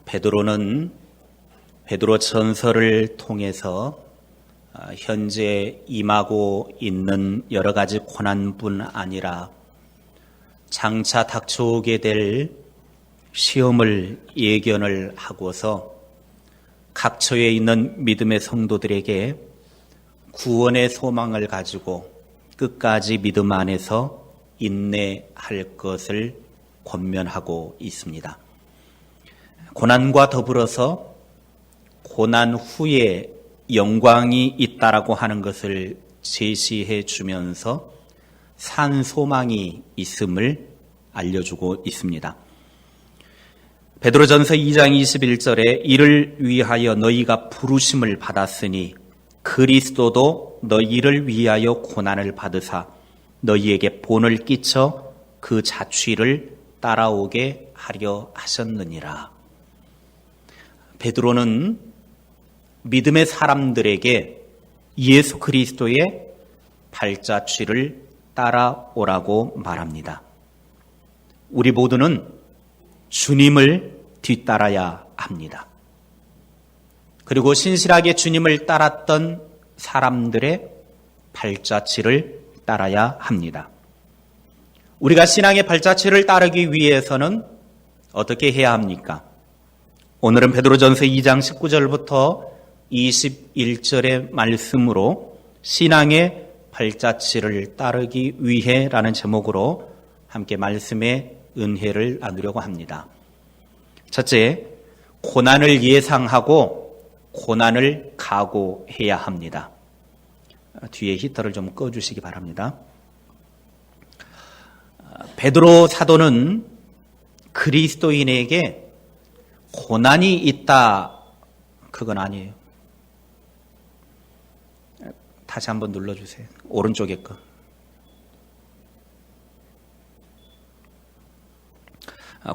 베드로는 베드로 전서를 통해서 현재 임하고 있는 여러 가지 고난뿐 아니라 장차 닥쳐오게 될 시험을 예견을 하고서 각처에 있는 믿음의 성도들에게 구원의 소망을 가지고 끝까지 믿음 안에서 인내할 것을 권면하고 있습니다. 고난과 더불어서 고난 후에 영광이 있다라고 하는 것을 제시해 주면서 산 소망이 있음을 알려주고 있습니다. 베드로전서 2장 21절에 이를 위하여 너희가 부르심을 받았으니 그리스도도 너희를 위하여 고난을 받으사 너희에게 본을 끼쳐 그 자취를 따라오게 하려 하셨느니라. 베드로는 믿음의 사람들에게 예수 그리스도의 발자취를 따라오라고 말합니다. 우리 모두는 주님을 뒤따라야 합니다. 그리고 신실하게 주님을 따랐던 사람들의 발자취를 따라야 합니다. 우리가 신앙의 발자취를 따르기 위해서는 어떻게 해야 합니까? 오늘은 베드로전서 2장 19절부터 21절의 말씀으로 신앙의 발자취를 따르기 위해라는 제목으로 함께 말씀의 은혜를 나누려고 합니다. 첫째, 고난을 예상하고 고난을 각오해야 합니다. 뒤에 히터를 좀 꺼주시기 바랍니다. 베드로 사도는 그리스도인에게 고난이 있다, 그건 아니에요. 다시 한번 눌러주세요. 오른쪽에 거.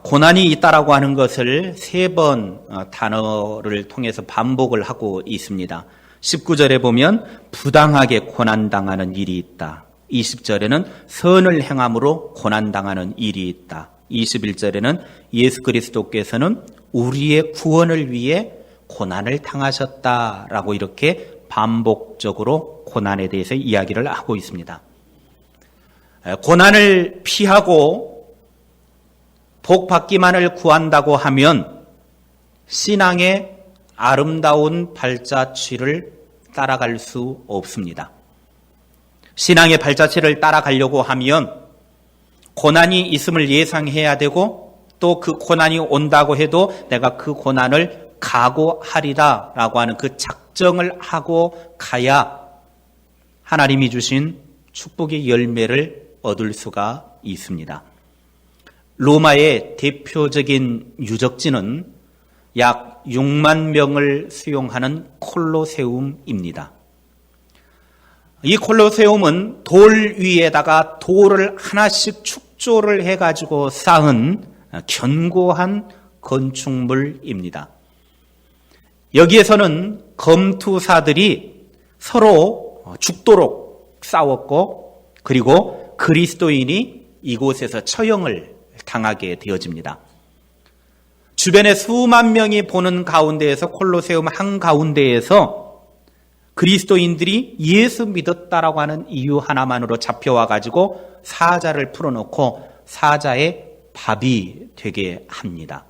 고난이 있다라고 하는 것을 3번 단어를 통해서 반복을 하고 있습니다. 19절에 보면 부당하게 고난당하는 일이 있다. 20절에는 선을 행함으로 고난당하는 일이 있다. 21절에는 예수 그리스도께서는 우리의 구원을 위해 고난을 당하셨다라고 이렇게 반복적으로 고난에 대해서 이야기를 하고 있습니다. 고난을 피하고 복 받기만을 구한다고 하면 신앙의 아름다운 발자취를 따라갈 수 없습니다. 신앙의 발자취를 따라가려고 하면 고난이 있음을 예상해야 되고 또 그 고난이 온다고 해도 내가 그 고난을 각오하리라 라고 하는 그 작정을 하고 가야 하나님이 주신 축복의 열매를 얻을 수가 있습니다. 로마의 대표적인 유적지는 약 6만 명을 수용하는 콜로세움입니다. 이 콜로세움은 돌 위에다가 돌을 하나씩 축조를 해가지고 쌓은 견고한 건축물입니다. 여기에서는 검투사들이 서로 죽도록 싸웠고 그리고 그리스도인이 이곳에서 처형을 당하게 되어집니다. 주변에 수만 명이 보는 가운데에서 콜로세움 한가운데에서 그리스도인들이 예수 믿었다라고 하는 이유 하나만으로 잡혀와 가지고 사자를 풀어놓고 사자의 밥이 되게 합니다.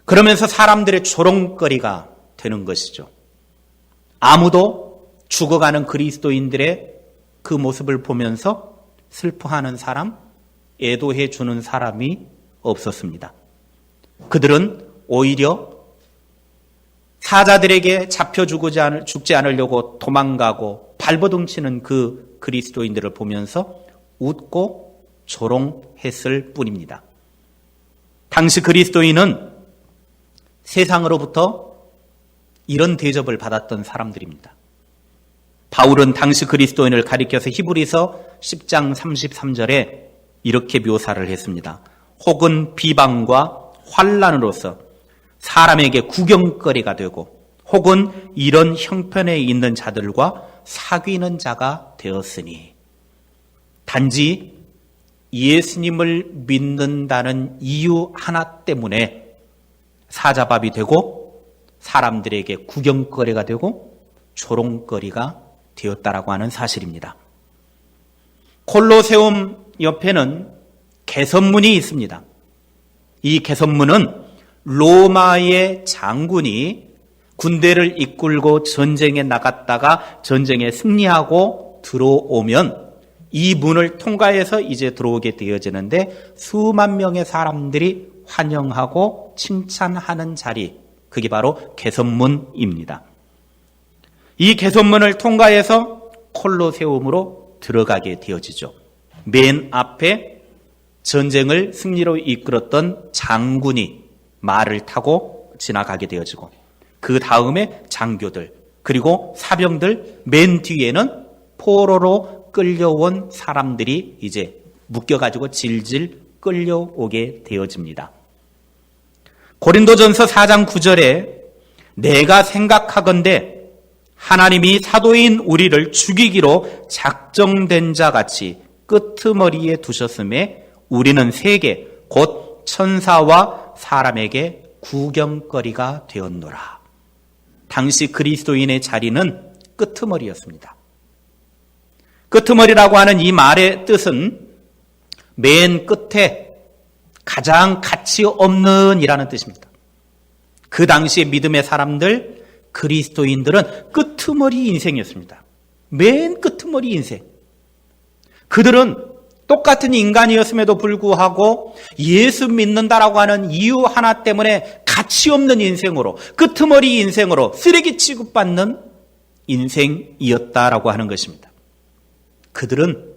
그러면서 사람들의 조롱거리가 되는 것이죠. 아무도 죽어가는 그리스도인들의 그 모습을 보면서 슬퍼하는 사람, 애도해 주는 사람이 없었습니다. 그들은 오히려 사자들에게 잡혀 죽지 않으려고 도망가고 발버둥 치는 그 그리스도인들을 보면서 웃고 조롱했을 뿐입니다. 당시 그리스도인은 세상으로부터 이런 대접을 받았던 사람들입니다. 바울은 당시 그리스도인을 가리켜서 히브리서 10장 33절에 이렇게 묘사를 했습니다. 혹은 비방과 환난으로서 사람에게 구경거리가 되고 혹은 이런 형편에 있는 자들과 사귀는 자가 되었으니 단지 예수님을 믿는다는 이유 하나 때문에 사자밥이 되고 사람들에게 구경거리가 되고 조롱거리가 되었다라고 하는 사실입니다. 콜로세움 옆에는 개선문이 있습니다. 이 개선문은 로마의 장군이 군대를 이끌고 전쟁에 나갔다가 전쟁에 승리하고 들어오면 이 문을 통과해서 이제 들어오게 되어지는데 수만 명의 사람들이 환영하고 칭찬하는 자리, 그게 바로 개선문입니다. 이 개선문을 통과해서 콜로세움으로 들어가게 되어지죠. 맨 앞에 전쟁을 승리로 이끌었던 장군이 말을 타고 지나가게 되어지고 그 다음에 장교들 그리고 사병들 맨 뒤에는 포로로 끌려온 사람들이 이제 묶여가지고 질질 끌려오게 되어집니다. 고린도전서 4장 9절에 내가 생각하건대 하나님이 사도인 우리를 죽이기로 작정된 자 같이 끄트머리에 두셨음에 우리는 세계 곧 천사와 사람에게 구경거리가 되었노라. 당시 그리스도인의 자리는 끄트머리였습니다. 끄트머리라고 하는 이 말의 뜻은 맨 끝에 가장 가치 없는 이라는 뜻입니다. 그 당시의 믿음의 사람들, 그리스도인들은 끄트머리 인생이었습니다. 맨 끄트머리 인생. 그들은 똑같은 인간이었음에도 불구하고 예수 믿는다라고 하는 이유 하나 때문에 가치 없는 인생으로, 끄트머리 인생으로 쓰레기 취급받는 인생이었다라고 하는 것입니다. 그들은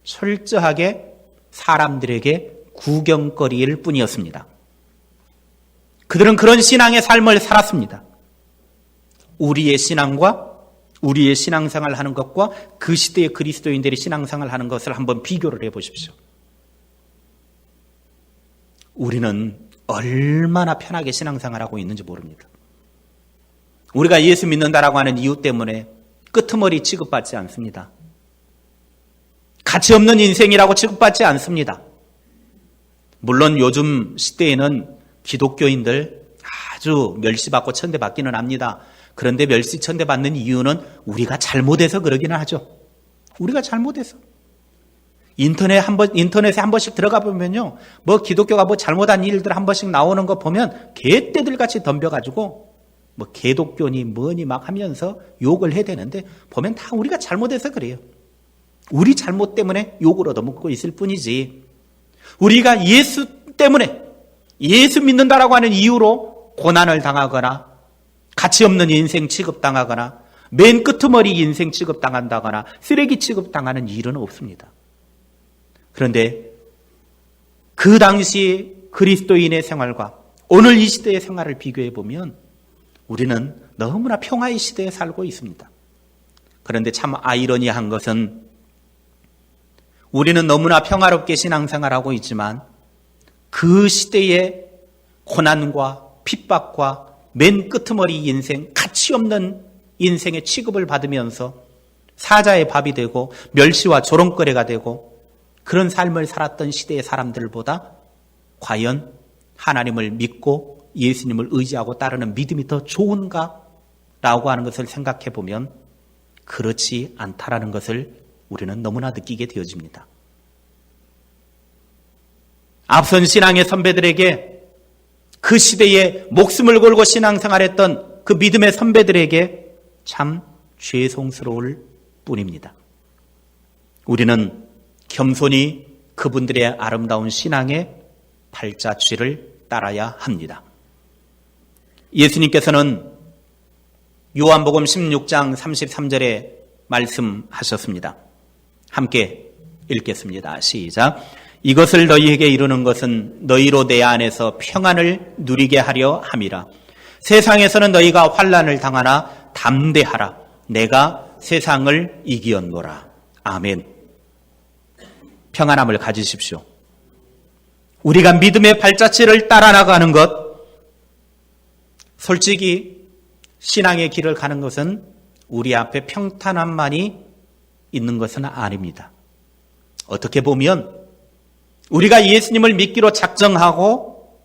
철저하게 사람들에게 구경거리일 뿐이었습니다. 그들은 그런 신앙의 삶을 살았습니다. 우리의 신앙과 우리의 신앙생활을 하는 것과 그 시대의 그리스도인들이 신앙생활을 하는 것을 한번 비교를 해보십시오. 우리는 얼마나 편하게 신앙생활하고 있는지 모릅니다. 우리가 예수 믿는다라고 하는 이유 때문에 끄트머리 취급받지 않습니다. 가치 없는 인생이라고 취급받지 않습니다. 물론 요즘 시대에는 기독교인들 아주 멸시받고 천대받기는 합니다. 그런데 멸시 천대받는 이유는 우리가 잘못해서 그러기는 하죠. 우리가 잘못해서. 인터넷에 한 번씩 들어가 보면요. 뭐 기독교가 뭐 잘못한 일들 한 번씩 나오는 거 보면 개떼들 같이 덤벼가지고 뭐 개독교니 뭐니 막 하면서 욕을 해야 되는데 보면 다 우리가 잘못해서 그래요. 우리 잘못 때문에 욕을 얻어먹고 있을 뿐이지. 우리가 예수 때문에 예수 믿는다라고 하는 이유로 고난을 당하거나 가치 없는 인생 취급당하거나 맨 끄트머리 인생 취급당한다거나 쓰레기 취급당하는 일은 없습니다. 그런데 그 당시 그리스도인의 생활과 오늘 이 시대의 생활을 비교해 보면 우리는 너무나 평화의 시대에 살고 있습니다. 그런데 참 아이러니한 것은 우리는 너무나 평화롭게 신앙생활하고 있지만 그 시대의 고난과 핍박과 맨 끄트머리 인생, 가치 없는 인생의 취급을 받으면서 사자의 밥이 되고 멸시와 조롱거리가 되고 그런 삶을 살았던 시대의 사람들보다 과연 하나님을 믿고 예수님을 의지하고 따르는 믿음이 더 좋은가? 라고 하는 것을 생각해 보면 그렇지 않다라는 것을 우리는 너무나 느끼게 되어집니다. 앞선 신앙의 선배들에게 그 시대에 목숨을 걸고 신앙생활했던 그 믿음의 선배들에게 참 죄송스러울 뿐입니다. 우리는 겸손히 그분들의 아름다운 신앙의 발자취를 따라야 합니다. 예수님께서는 요한복음 16장 33절에 말씀하셨습니다. 함께 읽겠습니다. 시작. 이것을 너희에게 이루는 것은 너희로 내 안에서 평안을 누리게 하려 함이라. 세상에서는 너희가 환난을 당하나 담대하라. 내가 세상을 이기었노라. 아멘. 평안함을 가지십시오. 우리가 믿음의 발자취를 따라 나가는 것, 솔직히 신앙의 길을 가는 것은 우리 앞에 평탄함만이 있는 것은 아닙니다. 어떻게 보면 우리가 예수님을 믿기로 작정하고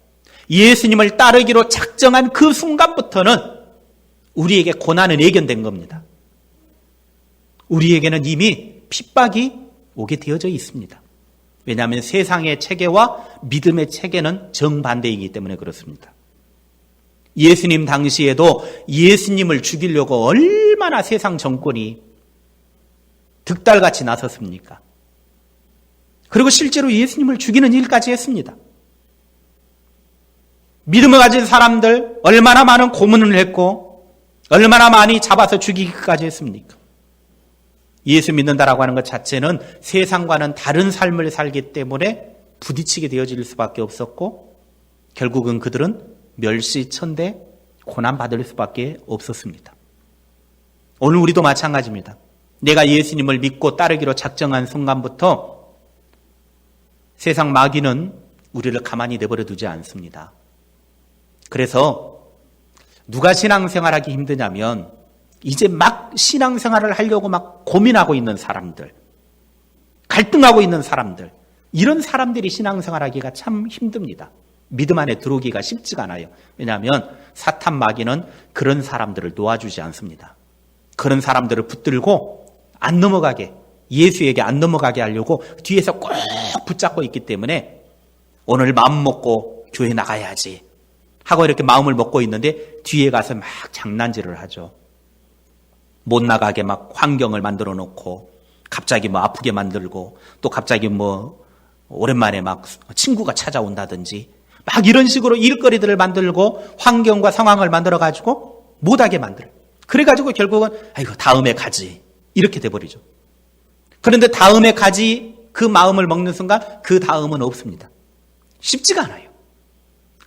예수님을 따르기로 작정한 그 순간부터는 우리에게 고난은 예견된 겁니다. 우리에게는 이미 핍박이 오게 되어져 있습니다. 왜냐하면 세상의 체계와 믿음의 체계는 정반대이기 때문에 그렇습니다. 예수님 당시에도 예수님을 죽이려고 얼마나 세상 정권이 득달같이 나섰습니까? 그리고 실제로 예수님을 죽이는 일까지 했습니다. 믿음을 가진 사람들 얼마나 많은 고문을 했고 얼마나 많이 잡아서 죽이기까지 했습니까? 예수 믿는다라고 하는 것 자체는 세상과는 다른 삶을 살기 때문에 부딪히게 되어질 수밖에 없었고 결국은 그들은 멸시천대 고난받을 수밖에 없었습니다. 오늘 우리도 마찬가지입니다. 내가 예수님을 믿고 따르기로 작정한 순간부터 세상 마귀는 우리를 가만히 내버려 두지 않습니다. 그래서 누가 신앙생활하기 힘드냐면 이제 막 신앙생활을 하려고 막 고민하고 있는 사람들, 갈등하고 있는 사람들, 이런 사람들이 신앙생활하기가 참 힘듭니다. 믿음 안에 들어오기가 쉽지가 않아요. 왜냐하면 사탄 마귀는 그런 사람들을 놓아주지 않습니다. 그런 사람들을 붙들고 안 넘어가게, 예수에게 안 넘어가게 하려고 뒤에서 꼭 붙잡고 있기 때문에 오늘 마음 먹고 교회 나가야지 하고 이렇게 마음을 먹고 있는데 뒤에 가서 막 장난질을 하죠. 못 나가게 막 환경을 만들어 놓고 갑자기 뭐 아프게 만들고 또 갑자기 뭐 오랜만에 막 친구가 찾아온다든지 막 이런 식으로 일거리들을 만들고 환경과 상황을 만들어 가지고 못하게 만들어요. 그래 가지고 결국은 아이고 다음에 가지 이렇게 돼버리죠. 그런데 다음에 가지 그 마음을 먹는 순간 그 다음은 없습니다. 쉽지가 않아요.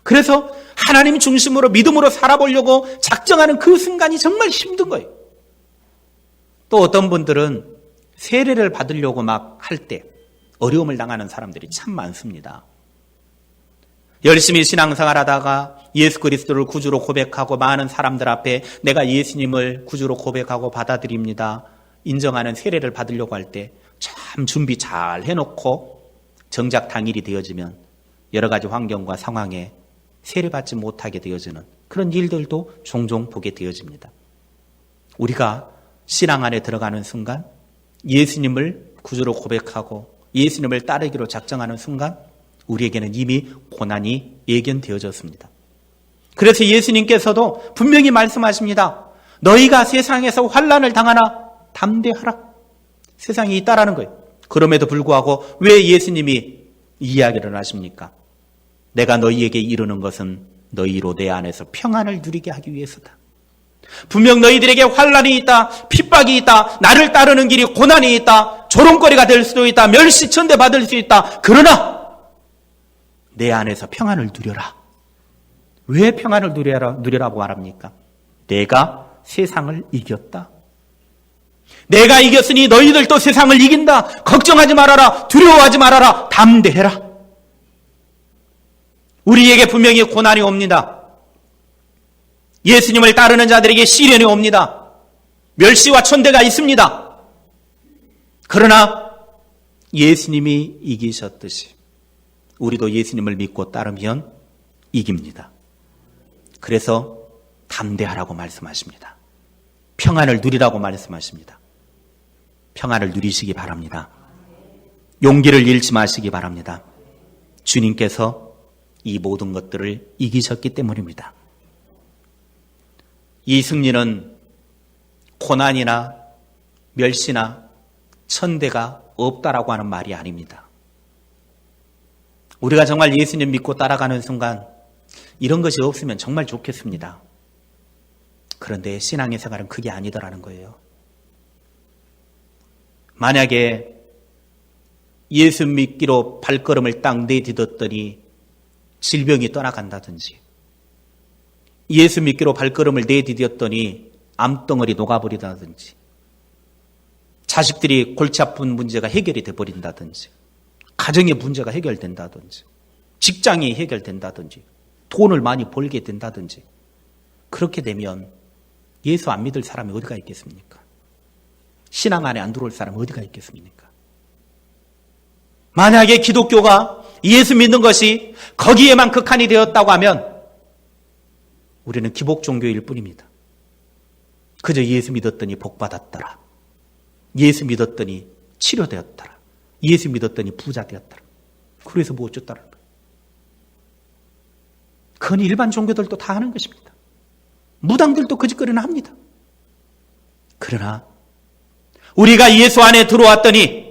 그래서 하나님 중심으로 믿음으로 살아보려고 작정하는 그 순간이 정말 힘든 거예요. 또 어떤 분들은 세례를 받으려고 막 할 때 어려움을 당하는 사람들이 참 많습니다. 열심히 신앙생활 하다가 예수 그리스도를 구주로 고백하고 많은 사람들 앞에 내가 예수님을 구주로 고백하고 받아들입니다. 인정하는 세례를 받으려고 할 때 참 준비 잘 해놓고 정작 당일이 되어지면 여러 가지 환경과 상황에 세례받지 못하게 되어지는 그런 일들도 종종 보게 되어집니다. 우리가 신앙 안에 들어가는 순간 예수님을 구주로 고백하고 예수님을 따르기로 작정하는 순간 우리에게는 이미 고난이 예견되어졌습니다. 그래서 예수님께서도 분명히 말씀하십니다. 너희가 세상에서 환난을 당하나 담대하라. 세상이 있다라는 거예요. 그럼에도 불구하고 왜 예수님이 이 이야기를 하십니까? 내가 너희에게 이르는 것은 너희로 내 안에서 평안을 누리게 하기 위해서다. 분명 너희들에게 환난이 있다, 핍박이 있다, 나를 따르는 길이 고난이 있다, 조롱거리가 될 수도 있다, 멸시천대 받을 수 있다. 그러나 내 안에서 평안을 누려라. 왜 평안을 누리라고 말합니까? 내가 세상을 이겼다. 내가 이겼으니 너희들도 세상을 이긴다. 걱정하지 말아라. 두려워하지 말아라. 담대해라. 우리에게 분명히 고난이 옵니다. 예수님을 따르는 자들에게 시련이 옵니다. 멸시와 천대가 있습니다. 그러나 예수님이 이기셨듯이 우리도 예수님을 믿고 따르면 이깁니다. 그래서 담대하라고 말씀하십니다. 평안을 누리라고 말씀하십니다. 평안을 누리시기 바랍니다. 용기를 잃지 마시기 바랍니다. 주님께서 이 모든 것들을 이기셨기 때문입니다. 이 승리는 고난이나 멸시나 천대가 없다라고 하는 말이 아닙니다. 우리가 정말 예수님 믿고 따라가는 순간 이런 것이 없으면 정말 좋겠습니다. 그런데 신앙의 생활은 그게 아니더라는 거예요. 만약에 예수 믿기로 발걸음을 딱 내딛었더니 질병이 떠나간다든지 예수 믿기로 발걸음을 내디뎠더니 암덩어리 녹아버리다든지 자식들이 골치 아픈 문제가 해결이 돼버린다든지 가정의 문제가 해결된다든지 직장이 해결된다든지 돈을 많이 벌게 된다든지 그렇게 되면 예수 안 믿을 사람이 어디가 있겠습니까? 신앙 안에 안 들어올 사람이 어디가 있겠습니까? 만약에 기독교가 예수 믿는 것이 거기에만 극한이 되었다고 하면 우리는 기복 종교일 뿐입니다. 그저 예수 믿었더니 복받았더라. 예수 믿었더니 치료되었더라. 예수 믿었더니 부자 되었더라. 그래서 뭐 어쩌더라. 그건 일반 종교들도 다 하는 것입니다. 무당들도 거짓거리는 합니다. 그러나 우리가 예수 안에 들어왔더니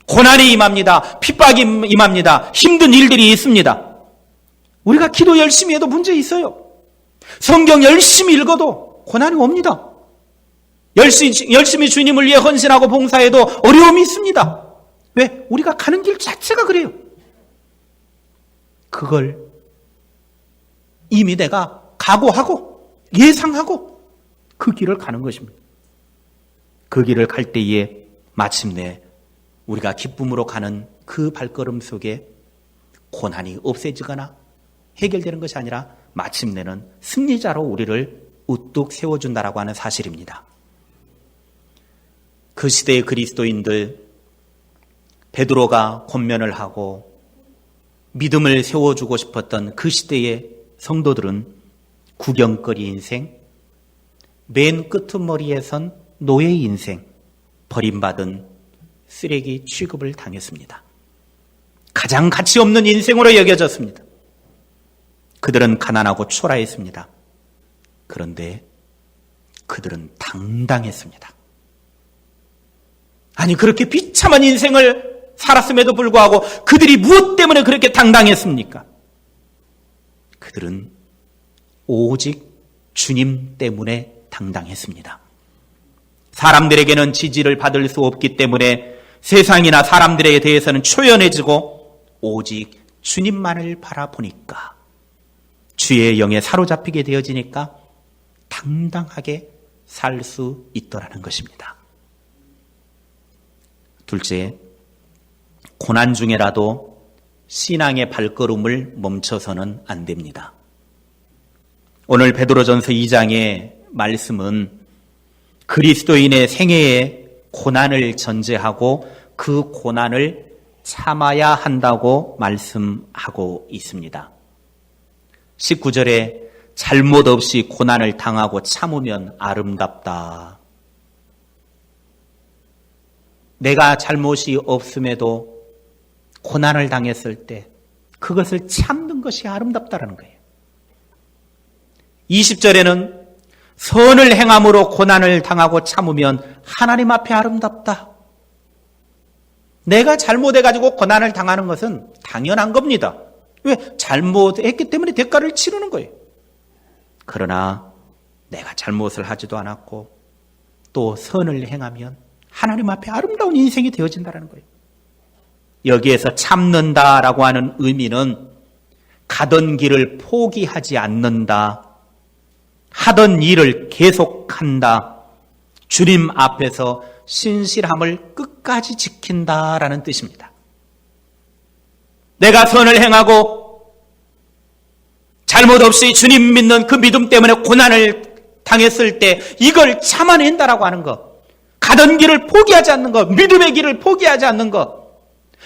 고난이 임합니다. 핍박이 임합니다. 힘든 일들이 있습니다. 우리가 기도 열심히 해도 문제 있어요. 성경 열심히 읽어도 고난이 옵니다. 열심히 주님을 위해 헌신하고 봉사해도 어려움이 있습니다. 왜? 우리가 가는 길 자체가 그래요. 그걸 이미 내가 각오하고 예상하고 그 길을 가는 것입니다. 그 길을 갈 때에 마침내 우리가 기쁨으로 가는 그 발걸음 속에 고난이 없애지거나 해결되는 것이 아니라 마침내는 승리자로 우리를 우뚝 세워준다라고 하는 사실입니다. 그 시대의 그리스도인들, 베드로가 권면을 하고 믿음을 세워주고 싶었던 그 시대의 성도들은 구경거리 인생, 맨 끄트머리에 선 노예 인생, 버림받은 쓰레기 취급을 당했습니다. 가장 가치 없는 인생으로 여겨졌습니다. 그들은 가난하고 초라했습니다. 그런데 그들은 당당했습니다. 아니, 그렇게 비참한 인생을 살았음에도 불구하고 그들이 무엇 때문에 그렇게 당당했습니까? 그들은 오직 주님 때문에 당당했습니다. 사람들에게는 지지를 받을 수 없기 때문에 세상이나 사람들에 대해서는 초연해지고 오직 주님만을 바라보니까, 주의 영에 사로잡히게 되어지니까 당당하게 살 수 있더라는 것입니다. 둘째, 고난 중에라도 신앙의 발걸음을 멈춰서는 안 됩니다. 오늘 베드로전서 2장의 말씀은 그리스도인의 생애에 고난을 전제하고 그 고난을 참아야 한다고 말씀하고 있습니다. 19절에 잘못 없이 고난을 당하고 참으면 아름답다. 내가 잘못이 없음에도 고난을 당했을 때 그것을 참는 것이 아름답다라는 거예요. 20절에는 선을 행함으로 고난을 당하고 참으면 하나님 앞에 아름답다. 내가 잘못해가지고 고난을 당하는 것은 당연한 겁니다. 왜? 잘못했기 때문에 대가를 치르는 거예요. 그러나 내가 잘못을 하지도 않았고 또 선을 행하면 하나님 앞에 아름다운 인생이 되어진다는 거예요. 여기에서 참는다라고 하는 의미는 가던 길을 포기하지 않는다. 하던 일을 계속한다. 주님 앞에서 신실함을 끝까지 지킨다라는 뜻입니다. 내가 선을 행하고 잘못 없이 주님 믿는 그 믿음 때문에 고난을 당했을 때 이걸 참아낸다라고 하는 것. 가던 길을 포기하지 않는 것. 믿음의 길을 포기하지 않는 것.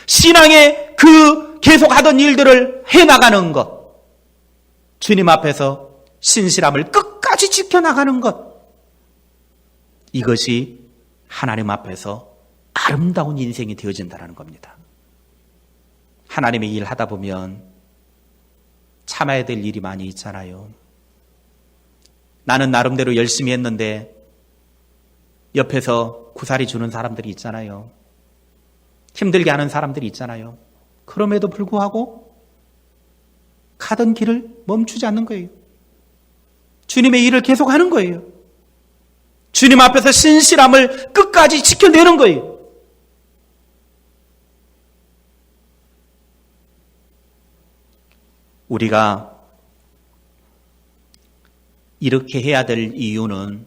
신앙의 그 계속하던 일들을 해나가는 것. 주님 앞에서 신실함을 끝까지 지켜나가는 것. 이것이 하나님 앞에서 아름다운 인생이 되어진다는 겁니다. 하나님의 일 하다 보면 참아야 될 일이 많이 있잖아요. 나는 나름대로 열심히 했는데 옆에서 구사리 주는 사람들이 있잖아요. 힘들게 하는 사람들이 있잖아요. 그럼에도 불구하고 가던 길을 멈추지 않는 거예요. 주님의 일을 계속하는 거예요. 주님 앞에서 신실함을 끝까지 지켜내는 거예요. 우리가 이렇게 해야 될 이유는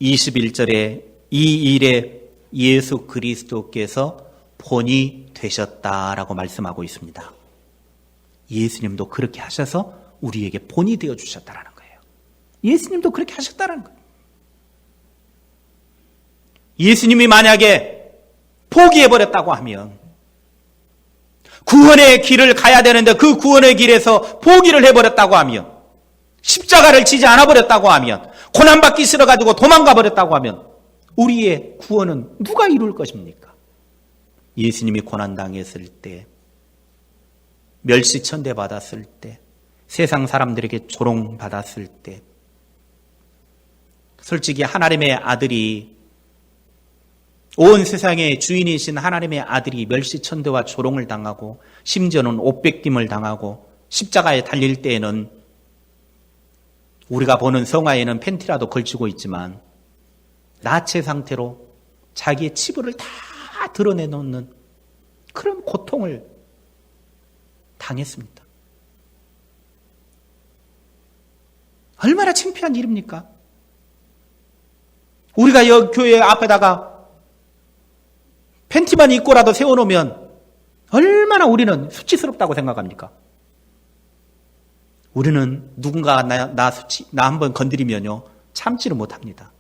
21절에 이 일에 예수 그리스도께서 본이 되셨다라고 말씀하고 있습니다. 예수님도 그렇게 하셔서 우리에게 본이 되어 주셨다라는 거예요. 예수님도 그렇게 하셨다라는 거예요. 예수님이 만약에 포기해버렸다고 하면, 구원의 길을 가야 되는데 그 구원의 길에서 포기를 해버렸다고 하면, 십자가를 지지 않아 버렸다고 하면, 고난받기 싫어가지고 도망가 버렸다고 하면 우리의 구원은 누가 이룰 것입니까? 예수님이 고난당했을 때, 멸시천대 받았을 때, 세상 사람들에게 조롱받았을 때, 솔직히 하나님의 아들이, 온 세상의 주인이신 하나님의 아들이 멸시천대와 조롱을 당하고 심지어는 옷뺏김을 당하고 십자가에 달릴 때에는 우리가 보는 성화에는 팬티라도 걸치고 있지만 나체 상태로 자기의 치부를 다 드러내놓는 그런 고통을 당했습니다. 얼마나 창피한 일입니까? 우리가 여기 교회 앞에다가 팬티만 입고라도 세워놓으면 얼마나 우리는 수치스럽다고 생각합니까? 우리는 누군가 나 한번 건드리면요, 참지를 못합니다.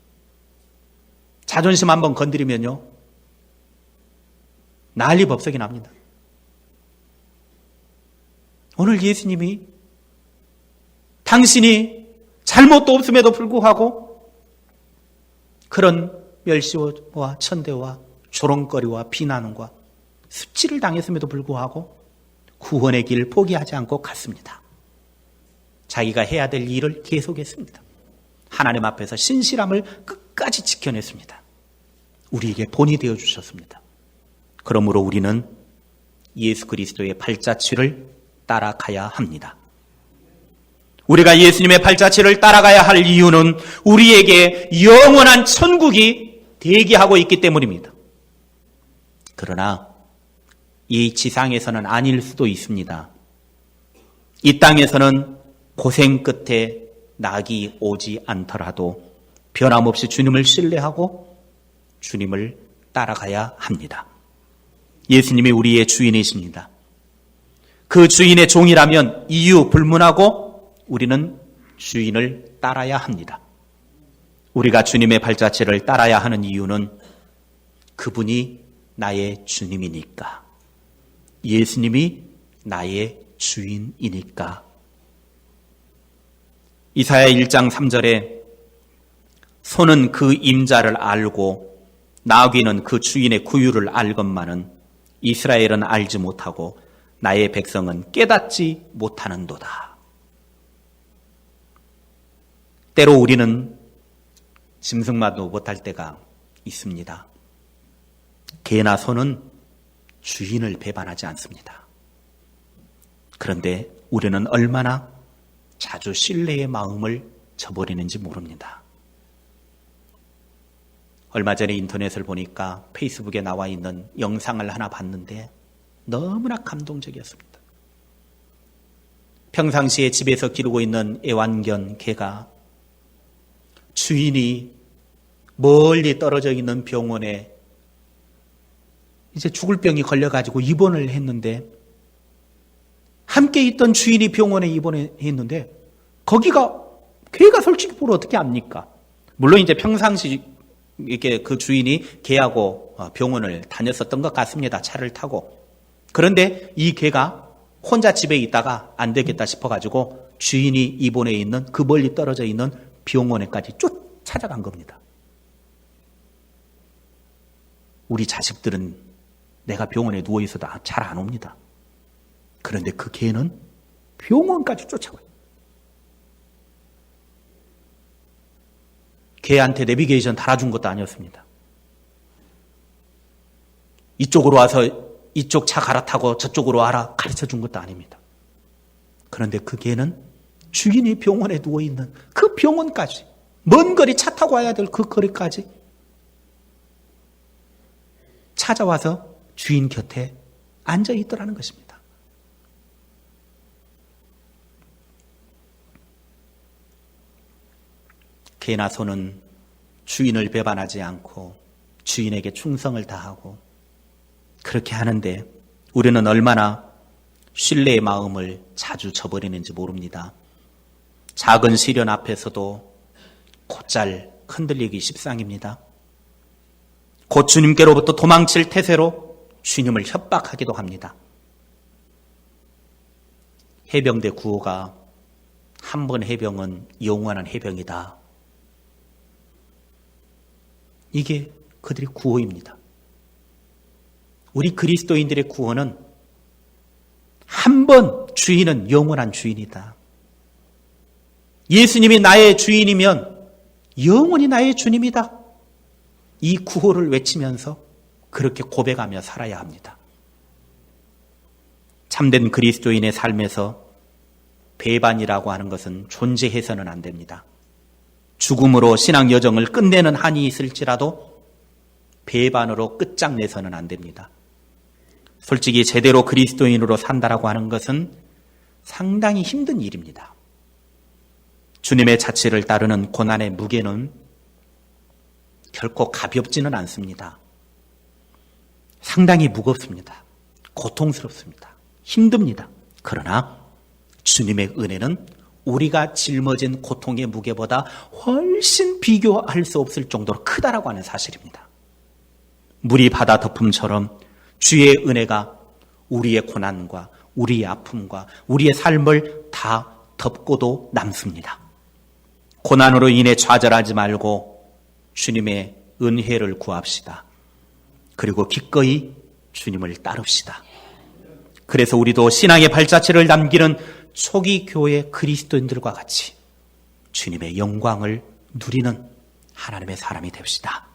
자존심 한번 건드리면요, 난리법석이 납니다. 오늘 예수님이 당신이 잘못도 없음에도 불구하고 그런 멸시와 천대와 조롱거리와 비난과 수치를 당했음에도 불구하고 구원의 길을 포기하지 않고 갔습니다. 자기가 해야 될 일을 계속했습니다. 하나님 앞에서 신실함을 끝까지 지켜냈습니다. 우리에게 본이 되어주셨습니다. 그러므로 우리는 예수 그리스도의 발자취를 따라가야 합니다. 우리가 예수님의 발자취를 따라가야 할 이유는 우리에게 영원한 천국이 대기하고 있기 때문입니다. 그러나 이 지상에서는 아닐 수도 있습니다. 이 땅에서는 고생 끝에 낙이 오지 않더라도 변함없이 주님을 신뢰하고 주님을 따라가야 합니다. 예수님이 우리의 주인이십니다. 그 주인의 종이라면 이유 불문하고 우리는 주인을 따라야 합니다. 우리가 주님의 발자취를 따라야 하는 이유는 그분이 나의 주님이니까, 예수님이 나의 주인이니까. 이사야 1장 3절에 소는 그 임자를 알고 나귀는 그 주인의 구유를 알건만은 이스라엘은 알지 못하고 나의 백성은 깨닫지 못하는도다. 때로 우리는 짐승마도 못할 때가 있습니다. 개나 소는 주인을 배반하지 않습니다. 그런데 우리는 얼마나 자주 신뢰의 마음을 저버리는지 모릅니다. 얼마 전에 인터넷을 보니까 페이스북에 나와 있는 영상을 하나 봤는데 너무나 감동적이었습니다. 평상시에 집에서 기르고 있는 애완견 개가 주인이 멀리 떨어져 있는 병원에 이제 죽을 병이 걸려가지고 입원을 했는데, 함께 있던 주인이 병원에 입원했는데 거기가, 개가 솔직히 뭘 어떻게 압니까? 물론 이제 평상시 이렇게 그 주인이 개하고 병원을 다녔었던 것 같습니다. 차를 타고. 그런데 이 개가 혼자 집에 있다가 안 되겠다 싶어가지고 주인이 입원해 있는 그 멀리 떨어져 있는 병원에까지 찾아간 겁니다. 우리 자식들은 내가 병원에 누워있어도 잘 안 옵니다. 그런데 그 개는 병원까지 쫓아가요. 개한테 내비게이션 달아준 것도 아니었습니다. 이쪽으로 와서 이쪽 차 갈아타고 저쪽으로 와라 가르쳐 준 것도 아닙니다. 그런데 그 개는 주인이 병원에 누워있는 그 병원까지, 먼 거리 차 타고 와야 될 그 거리까지 찾아와서 주인 곁에 앉아 있더라는 것입니다. 개나 소는 주인을 배반하지 않고 주인에게 충성을 다하고 그렇게 하는데 우리는 얼마나 신뢰의 마음을 자주 저버리는지 모릅니다. 작은 시련 앞에서도 곧잘 흔들리기 십상입니다. 곧 주님께로부터 도망칠 태세로 주님을 협박하기도 합니다. 해병대 구호가 한 번 해병은 영원한 해병이다. 이게 그들의 구호입니다. 우리 그리스도인들의 구호는 한 번 주인은 영원한 주인이다. 예수님이 나의 주인이면 영원히 나의 주님이다. 이 구호를 외치면서 그렇게 고백하며 살아야 합니다. 참된 그리스도인의 삶에서 배반이라고 하는 것은 존재해서는 안 됩니다. 죽음으로 신앙 여정을 끝내는 한이 있을지라도 배반으로 끝장내서는 안 됩니다. 솔직히 제대로 그리스도인으로 산다라고 하는 것은 상당히 힘든 일입니다. 주님의 자취를 따르는 고난의 무게는 결코 가볍지는 않습니다. 상당히 무겁습니다. 고통스럽습니다. 힘듭니다. 그러나 주님의 은혜는 우리가 짊어진 고통의 무게보다 훨씬 비교할 수 없을 정도로 크다라고 하는 사실입니다. 물이 바다 덮음처럼 주의 은혜가 우리의 고난과 우리의 아픔과 우리의 삶을 다 덮고도 남습니다. 고난으로 인해 좌절하지 말고 주님의 은혜를 구합시다. 그리고 기꺼이 주님을 따릅시다. 그래서 우리도 신앙의 발자취를 남기는 초기 교회 그리스도인들과 같이 주님의 영광을 누리는 하나님의 사람이 됩시다.